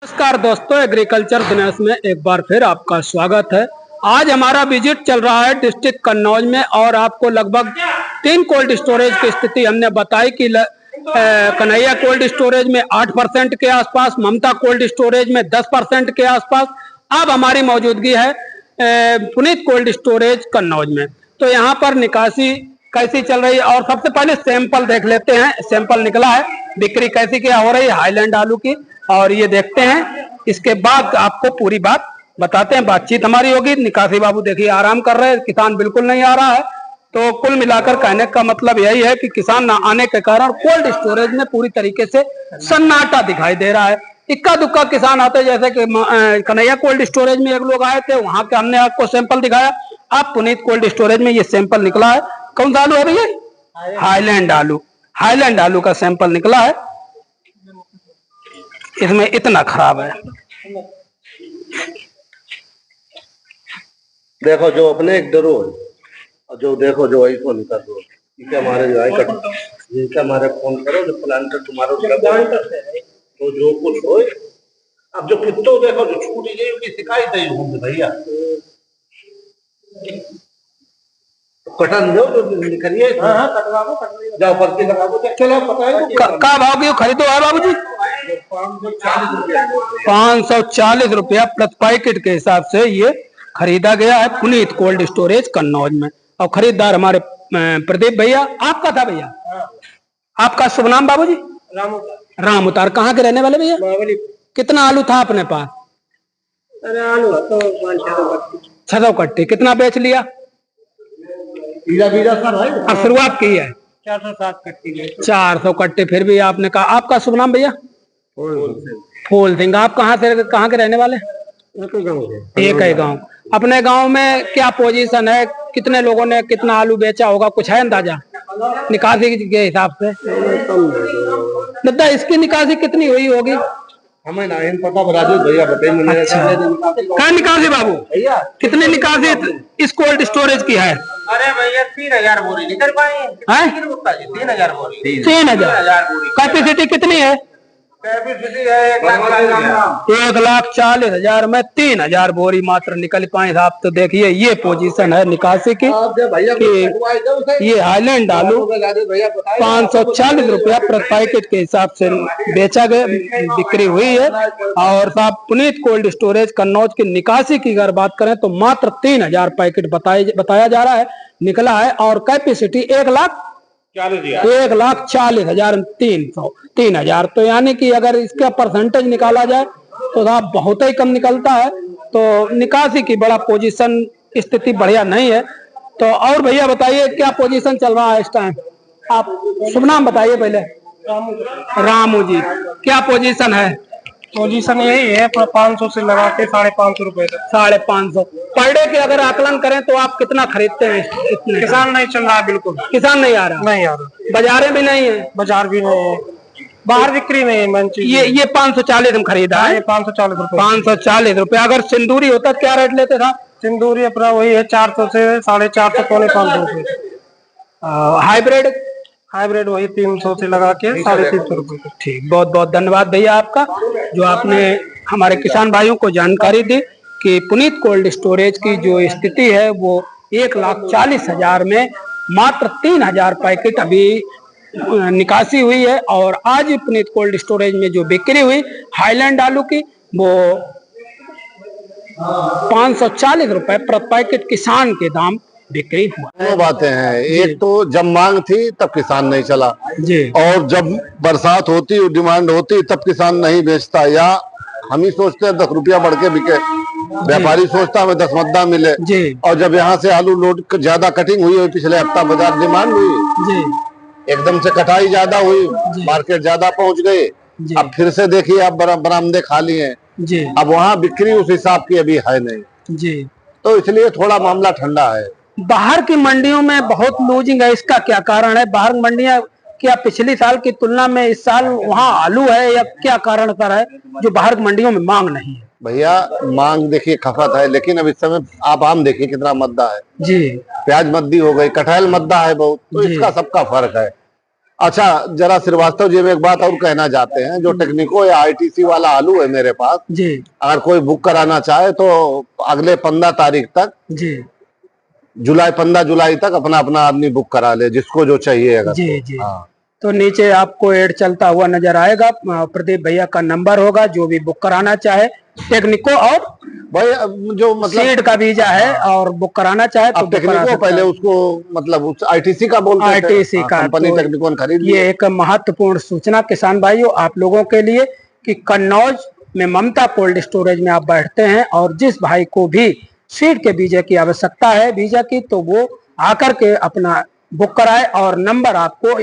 नमस्कार दोस्तों, एग्रीकल्चर दिनेश में एक बार फिर आपका स्वागत है। आज हमारा विजिट चल रहा है डिस्ट्रिक्ट कन्नौज में और आपको लगभग 3 कोल्ड स्टोरेज की स्थिति हमने बताई कि कन्हैया कोल्ड स्टोरेज में 8% के आसपास, ममता कोल्ड स्टोरेज में 10% के आसपास। अब हमारी मौजूदगी है पुनीत कोल्ड स्टोरेज कन्नौज में। तो यहाँ पर निकासी कैसी चल रही है और सबसे पहले सैंपल देख लेते हैं। सैंपल निकला है, बिक्री कैसी क्या हो रही है हाईलैंड आलू की, और ये देखते हैं। इसके बाद आपको पूरी बात बताते हैं, बातचीत हमारी होगी। निकासी बाबू देखिए आराम कर रहे हैं, किसान बिल्कुल नहीं आ रहा है। तो कुल मिलाकर कहने का मतलब यही है कि किसान न आने के कारण कोल्ड स्टोरेज में पूरी तरीके से सन्नाटा दिखाई दे रहा है। इक्का दुक्का किसान आते, जैसे कि कन्हैया कोल्ड स्टोरेज में एक लोग आए थे, वहां के हमने आपको सैंपल दिखाया। अब पुनीत कोल्ड स्टोरेज में ये सैंपल निकला है। कौन सा आलू है भैया? हाईलैंड आलू। हाईलैंड आलू का सैंपल निकला है। इसमें इतना खराब है, देखो जो अपने एक डरो है और जो देखो जो ऐसो निकल दो क्या हमारे जो है ये क्या हमारे फोन करो जो प्लांटर तुम्हारे तो जो कुछ हो। अब जो कितो देखो जो छूटी गई उसकी शिकायत है होंगे भैया। कटन दो जो निकलिए। हां कटवाओ जाओ पर्ची लगाओ। चलो पता का भाव की खरीदो है बाबूजी? 540 रुपया प्रति पैकेट के हिसाब से ये खरीदा गया है पुनीत कोल्ड स्टोरेज कन्नौज में। और खरीदार हमारे प्रदीप भैया। आपका था भैया? आपका शुभ नाम बाबूजी? राम उतार। कहाँ के रहने वाले भैया? कितना आलू था अपने पास? अरे आलू तो 600 कट्टे। कितना बेच लिया? अब शुरुआत की है 407 कट्टे। 400 कट्टे। फिर भी आपने कहा। आपका शुभ नाम भैया? फूल सिंह। आप कहाँ के रहने वाले? एक है गांव। अपने गांव में क्या पोजीशन है? कितने लोगों ने कितना आलू बेचा होगा, कुछ है अंदाजा निकासी के हिसाब से? दादा इसकी निकासी कितनी हुई होगी? हमें ना पता राजू भैया बताइए। क्या निकासी बाबू? भैया कितनी निकासी इस कोल्ड स्टोरेज की है? अरे भैया 3000 बोरी निकल पाए। 3000 बोरी। 3000 कैपेसिटी कितनी है? कैपेसिटी है 1,40,000 में 3000 बोरी मात्र निकल पाए साहब। तो देखिए ये पोजीशन है निकासी की। ये हाईलैंड आलू 540 रुपया प्रति पैकेट के हिसाब से बेचा गया, बिक्री हुई है। और साहब पुनीत कोल्ड स्टोरेज कन्नौज की निकासी की अगर बात करें तो मात्र 3000 पैकेट बताया जा रहा है निकला है। और कैपेसिटी 1,40,300 3,000। तो यानी कि अगर इसका परसेंटेज निकाला जाए तो साहब बहुत ही कम निकलता है। तो निकासी की बड़ा पोजीशन स्थिति बढ़िया नहीं है। तो और भैया बताइए क्या पोजीशन चल रहा है इस टाइम? आप शुभ नाम बताइए पहले। रामू जी। क्या पोजीशन है? पोजीशन यही है 500 से लगा के 550 रुपए तक। 550 पर डे के अगर आकलन करें तो आप कितना खरीदते हैं? इतने किसान नहीं चल रहा, बिल्कुल किसान नहीं आ रहा। नहीं आ रहा। बाजारें भी नहीं है। बाजार भी नहीं है, बाहर बिक्री नहीं है। मन ये 540 हम खरीदा है। 540 रुपए। 540 रुपया। अगर सिंदूरी होता क्या रेट लेते था? सिंदूरी अपना वही है 400 से 450 पौने 500 रुपए। हाइब्रिड वही 300 से लगा के 350 रुपए। ठीक, बहुत बहुत धन्यवाद भैया आपका, जो आपने हमारे किसान भाइयों को जानकारी दी कि पुनीत कोल्ड स्टोरेज की जो स्थिति है वो 1,40,000 में मात्र 3000 पैकेट अभी निकासी हुई है। और आज पुनीत कोल्ड स्टोरेज में जो बिक्री हुई हाईलैंड आलू की वो 540 रुपए प्रति पैकेट किसान के दाम बिक्री हुआ। दो बातें हैं, एक तो जब मांग थी तब किसान नहीं चला जी, और जब बरसात होती और डिमांड होती तब किसान नहीं बेचता। या हम ही सोचते हैं 10 रुपया बढ़ के बिके, व्यापारी सोचता हमें 10 मद्दा मिले जी। और जब यहाँ से आलू लोड ज्यादा कटिंग हुई पिछले हफ्ता बाजार डिमांड हुई जी, एकदम से कटाई ज्यादा हुई, मार्केट ज्यादा पहुंच गई। अब फिर से देखिए अब बरामदे खाली हैं जी। अब वहाँ बिक्री उस हिसाब की अभी है नहीं जी, तो इसलिए थोड़ा मामला ठंडा है। बाहर की मंडियों में बहुत लूजिंग है, इसका क्या कारण है? बाहर मंडियां क्या पिछली साल की तुलना में इस साल वहाँ आलू है या क्या कारण सर है जो बाहर की मंडियों में मांग नहीं है? भैया मांग देखिए खपत है, लेकिन अब इस समय आप आम देखिए कितना मद्दा है जी। प्याज मद्दी हो गई, कटहल मद्दा है बहुत, तो इसका सबका फर्क है। अच्छा, जरा श्रीवास्तव जी में एक बात और कहना चाहते हैं, जो टेक्निको या आईटीसी वाला आलू है मेरे पास, जी अगर कोई बुक कराना चाहे तो अगले 15 तारीख तक, जी 15 जुलाई तक अपना अपना आदमी बुक करा ले, जिसको जो चाहिए अगर। जी जी। हाँ तो नीचे आपको एड चलता हुआ नजर आएगा, प्रदीप भैया का नंबर होगा, जो भी बुक कराना चाहे टेक्निको और भाई, जो मतलब सीड का बीजा है और बुक कराना चाहे तो अब बुक करा टेक्निको सकता पहले है। उसको मतलब आईटीसी का बोलते थे, आईटीसी का कंपनी तो टेक्निको ने खरीद ये लिया। एक महत्वपूर्ण सूचना किसान भाइयों आप लोगों के लिए कि कन्नौज में ममता कोल्ड स्टोरेज में आप बैठते हैं और जिस भाई को भी सीड के बीजे की आवश्यकता है बीजा की, तो वो आकर के अपना बुक कराए और नंबर आपको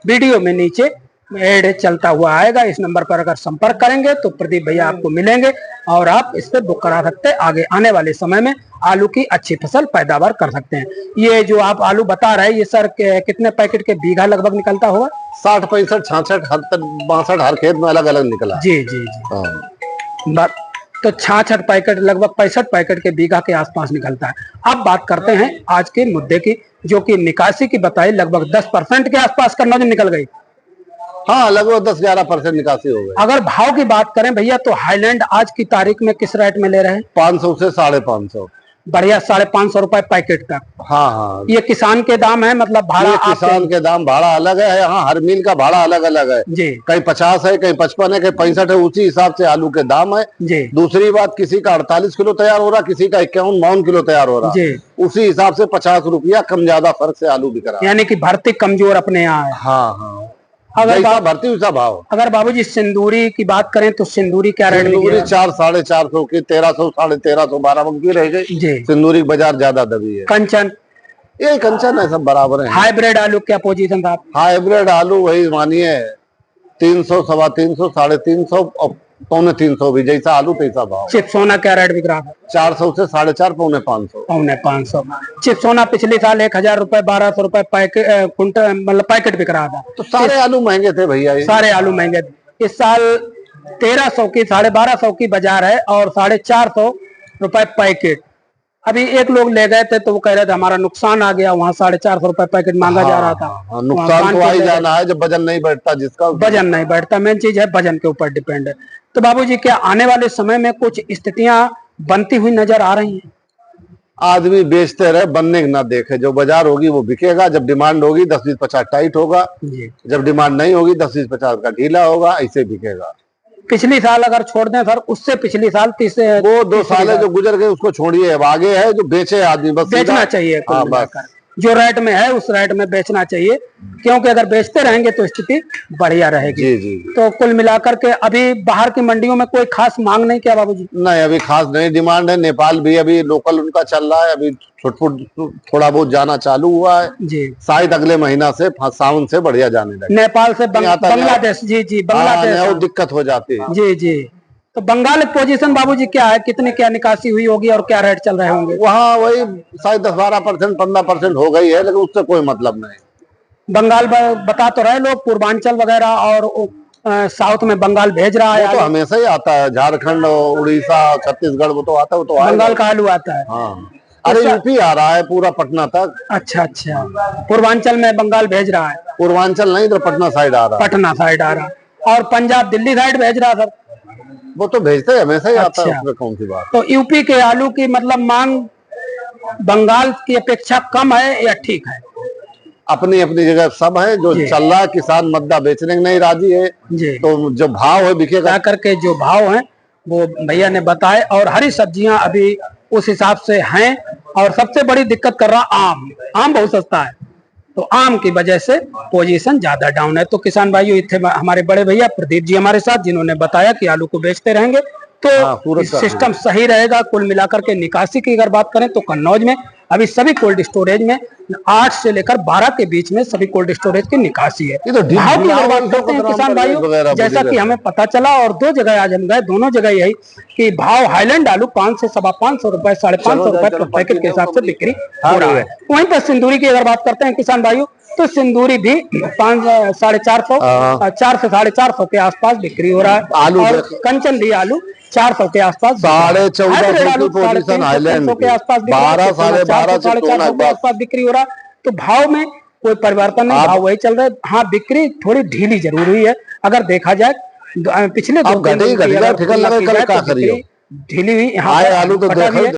वीडियो में नीचे एड चलता हुआ आएगा। इस नंबर पर अगर संपर्क करेंगे तो प्रदीप भैया आपको मिलेंगे और आप इस पे बुक करा सकते हैं। आगे आने वाले समय में आलू की अच्छी फसल पैदावार कर सकते हैं। ये जो आप आलू बता रहे हैं ये सर कितने पैकेट के बीघा लगभग निकलता होगा? 60, 65, 66, 62 हर खेत में अलग अलग निकला। जी जी जी। हाँ। तो 66 पैकेट लगभग 65 पैकेट के बीघा के आसपास निकलता है। अब बात करते हैं आज के मुद्दे की, जो कि निकासी की बताई लगभग 10% के आसपास कन्नौज में निकल गई। हाँ, लगभग 10-11% निकासी हो गई। अगर भाव की बात करें भैया तो हाईलैंड आज की तारीख में किस रेट में ले रहे हैं? 500 से 550। बढ़िया 550 रुपए पैकेट तक। हाँ हाँ, ये किसान के दाम है, मतलब भाड़ा ये किसान के दाम भाड़ा अलग है। यहाँ हर मिल का भाड़ा अलग अलग है, जी कहीं 50 है, कहीं 55 है, कहीं 65 है, उसी हिसाब से आलू के दाम है। जी दूसरी बात, किसी का 48 किलो तैयार हो रहा, किसी का 51-52 किलो तैयार हो रहा, जी। उसी हिसाब से 50 रुपया कम ज्यादा फर्क से आलू बिक रहा है। यानी कि भर्ती कमजोर अपने यहाँ है। हाँ हाँ, अगर जैसा भर्ती वैसा भाव। अगर बाबूजी सिंदूरी की बात करें तो सिंदूरी क्या रेट में सिंदूरी 400-450 की, 1300, 1350, 12 की रह गई। जी। सिंदूरी बाजार ज्यादा दबी है। कंचन ये कंचन है, सब बराबर है। हाइब्रिड आलू क्या पोजीशन था? हाइब्रिड आलू वही मानिए 300, 350, 350 और 350 भी, जैसा आलू तैसा भाव। चिपसोना क्या रेट बिक रहा था? 400 से 450, 450। 550। चिपसोना पिछले साल 1000 रुपए 1200 रुपए पैकेट कुंटल मतलब पैकेट बिक रहा था। तो सारे आलू महंगे थे भैया, ये सारे आलू महंगे थे। इस साल 1300 की 1250 की बाजार है और 450 रुपए पैकेट। अभी एक लोग ले गए थे तो वो कह रहे थे हमारा नुकसान आ गया, वहाँ 450 रुपए पैकेट मांगा जा रहा था। हाँ, नुकसान तो आ ही जाना है जब वजन नहीं बैठता, जिसका वजन नहीं बैठता। मेन चीज है वजन के ऊपर डिपेंड है। तो बाबूजी क्या आने वाले समय में कुछ स्थितियां बनती हुई नजर आ रही हैं? आदमी बेचते रहे, बनने ना देखे। जो बाजार होगी वो बिकेगा। जब डिमांड होगी 10-20-50 टाइट होगा, जी। जब डिमांड नहीं होगी 10-20-50 का ढीला होगा, ऐसे बिकेगा। पिछली साल अगर छोड़ दें सर, उससे पिछली साल वो 2 साल जो गुजर गए उसको छोड़िए, अब आगे है जो बेचे आदमी, बस बेचना चाहिए। कुल हाँ, बस मिलाकर जो रेट में है उस रेट में बेचना चाहिए, क्योंकि अगर बेचते रहेंगे तो स्थिति बढ़िया रहेगी। जी जी। तो कुल मिलाकर के अभी बाहर की मंडियों में कोई खास मांग नहीं क्या बाबूजी? नहीं, अभी खास नहीं डिमांड है। नेपाल भी अभी लोकल उनका चल रहा है, अभी छुटपुट थोड़ा बहुत जाना चालू हुआ है। जी। शायद अगले महीना से सावन से बढ़िया जाने लगे। नेपाल से बांग्लादेश। जी जी, बांग्लादेश। और दिक्कत हो जाती है। जी जी। तो बंगाल पोजीशन बाबूजी क्या है, कितने क्या निकासी हुई होगी और क्या रेट चल रहे होंगे? वहाँ वही शायद 10-12%, 15% हो गई है, लेकिन उससे कोई मतलब नहीं। बंगाल बता तो रहे लोग पूर्वांचल वगैरह और साउथ में बंगाल भेज रहा है। वो तो हमेशा ही आता है, झारखंड, उड़ीसा, छत्तीसगढ़, वो तो आता है, वो तो बंगाल का आलू आता है। हाँ, अरे यूपी आ रहा है पूरा पटना तक। अच्छा अच्छा, पूर्वांचल में बंगाल भेज रहा है। पूर्वांचल नहीं, इधर पटना साइड आ रहा है। पटना साइड आ रहा है और पंजाब दिल्ली साइड भेज रहा है सर। वो तो भेजते हैं, हमेशा ही आता है, अच्छा। उसमें कौन सी बात। तो यूपी के आलू की मतलब मांग बंगाल की अपेक्षा कम है या ठीक है? अपनी अपनी जगह सब है। जो चल रहा है, किसान मद्दा बेचने के नहीं राजी है, जी। तो जो भाव है बिकेगा। करके जो भाव है वो भैया ने बताए, और हरी सब्जियां अभी उस हिसाब से हैं। और सबसे बड़ी दिक्कत कर रहा आम बहुत सस्ता है, तो आम की वजह से पोजीशन ज्यादा डाउन है। तो किसान भाइयों, इतने हमारे बड़े भैया प्रदीप जी हमारे साथ, जिन्होंने बताया कि आलू को बेचते रहेंगे तो सिस्टम सही रहेगा। कुल मिलाकर के निकासी की अगर बात करें तो कन्नौज में अभी सभी कोल्ड स्टोरेज में 8 से लेकर 12 के बीच में सभी कोल्ड स्टोरेज की निकासी है। भाव की अगर बात करते हैं किसान भाइयों, जैसा कि हमें पता चला और 2 जगह आज हम गए, दोनों जगह यही कि भाव हाईलैंड आलू 500 से 550 रुपए, 550 रुपए प्रति पैकेट के हिसाब से बिक्री हो रहा है। वहीं पर सिंदूरी की अगर बात करते हैं किसान भाइयों, तो सिंदूरी भी 450 4 से 450 के आसपास बिक्री हो रहा है। आलू और कंचन भी आलू 400 के आसपास, 1450 की पोजीशन हाईलैंड के आसपास 12, 12.5 के आसपास बिक्री हो रहा है। तो भाव में कोई परिवर्तन नहीं, भाव वही चल रहा है। हाँ, बिक्री थोड़ी ढीली जरूर हुई है अगर देखा जाए, पिछले 2 दिन ठिकल लगा कल का करियो ढीली हुई। यहाँ आए पर आलू तो कटा भी है।